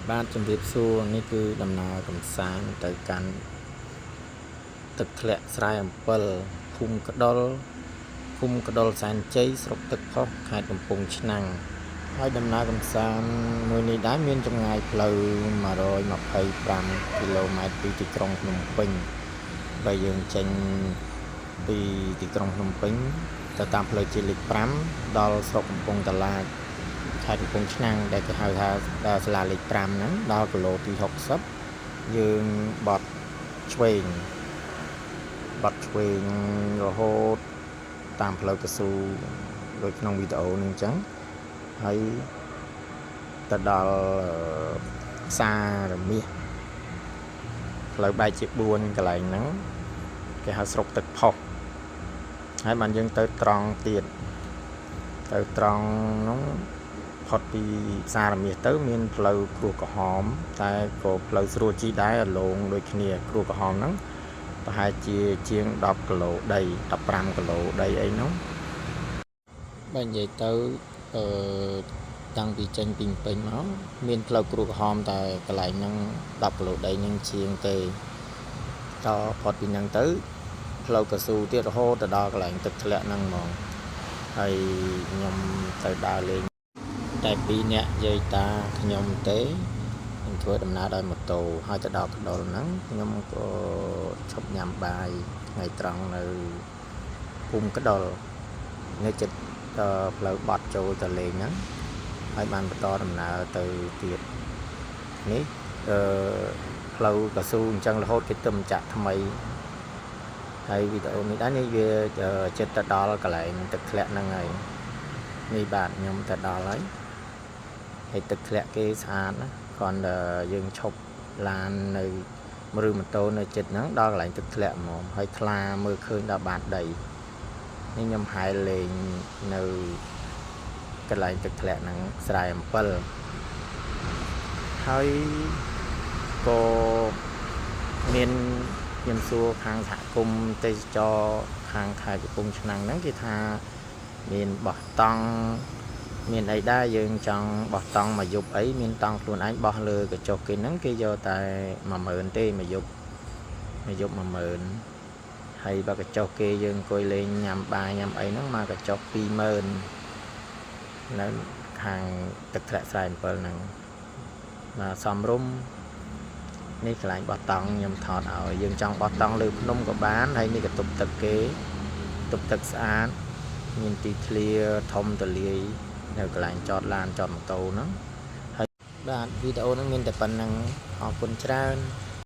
Banជំរាបសួរនេះគឺដំណើរកំសាន្តទៅកាន់ទឹកធ្លាក់ស្រែអំពិលភូមិក្ដុលសែនជ័យស្រុកទឹកផុសខេត្តកំពង់ឆ្នាំងហើយដំណើរកំសាន្តមួយនេះដែរមានចម្ងាយផ្លូវ125គីឡូម៉ែត្រពីទីក្រុងភ្នំពេញបើយើងចេញពីទីក្រុងភ្នំពេញទៅតាមផ្លូវជាតិលេខ5ដល់ស្រុកកំពង់តាឡាចខេត្តកំពង់ឆ្នាំងដែលគេហៅថាសាលាលេខ5ហ្នឹងដល់គីឡូទី60យើងបត់ឆ្វេងរហូតតាមផ្លូវកស៊ូដូចក្នុងវីដេអូនេះអញ្ចឹងហើយទៅដល់ផ្សាររមាសផ្លូវបែកជា4កន្លែងហ្នឹងគេហៅស្រុកទឹកផុសហើយបានយើងទៅត្រង់ទៀតទៅត្រង់ហ្នឹងផុតពីផ្សាររមាសទៅមានផ្លូវគ្រួក្រហមតែក៏ផ្លូវស្រួលជីដែរលងដូចគ្នាគ្រួក្រហមហ្នឹងប្រហែលជាជាង10គីឡូដី15គីឡូដីអីហ្នឹងបើនិយាយទៅតាំងពីចេញពីពេញមកមានផ្លូវគ្រួក្រហមតែកន្លែងហ្នឹង10គីឡូដីហ្នឹងជាងទេតផុតពីហ្នឹងទៅផ្លូវកស៊ូទៀតរហូតទៅដល់កន្លែងទឹកធ្លាក់ហ្នឹងហ្មងហើយខ្ញុំទៅដើរលេងតែ2នាក់យាយតាខ្ញុំទេខ្ញុំធ្វើដំណើរដោយម៉ូតូហើយទៅដល់កណ្ដុលហ្នឹងខ្ញុំក៏ឈប់ញ៉ាំបាយថ្ងៃត្រង់នៅភូមិក្ដុលនៅជិតផ្លូវបត់ចូលទៅលេងហ្នឹងហើយបានបន្តដំណើរទៅទៀតនេះផ្លូវកស៊ូអញ្ចឹងរហូតគេទៅម្ចាក់ថ្មីហើយវីដេអូនេះដែរនេះវាចិត្តទៅដល់កន្លែងទឹកធ្លាក់ហ្នឹងហើយនេះបាទខ្ញុំទៅដល់ហើយទឹកធ្លាក់គេស្អាតណាគ្រាន់តែយើងឈប់ឡាននៅឬម៉ូតូនៅចិត្តហ្នឹងដល់កន្លែងទឹកធ្លាក់ហ្មងហើយថ្លាមើលឃើញដល់បាតដីនេះខ្ញុំហែលលេងនៅកន្លែងទឹកធ្លាក់ហ្នឹងស្រែអំពិលហើយក៏មានខ្ញុំសួរខាងសហគមន៍ទេសចរខាងខេត្តកំពង់ឆ្នាំងហ្នឹងគេថាមានបោះតង់មានអីដែរយើងចង់បោះតង់មកយប់អីមានតង់ខ្លួនឯងបោះលើកញ្ចុះគេហ្នឹងគេយកតែ10000ទេមកយប់10000ហើយបើកញ្ចុះគេយើងអង្គុយលេងញ៉ាំបាយញ៉ាំអីហ្នឹងមកកញ្ចុះ20000នៅខាងទឹកធ្លាក់ស្រែអំពិលហ្នឹងបាទសំរុំនេះកន្លែងបោះតង់ខ្ញុំថតឲ្យយើងចង់បោះតង់លើភ្នំក៏បានហើយនេះក៏ទប់ទឹកគេទប់ទឹកស្អាតមានទីធ្លាធំទូលាយនៅកន្លែងចតឡានចតម៉ូតូហ្នឹងហើយបាទវីដេអូហ្នឹងមានតែប៉ុណ្្នឹងអរគុណច្រើន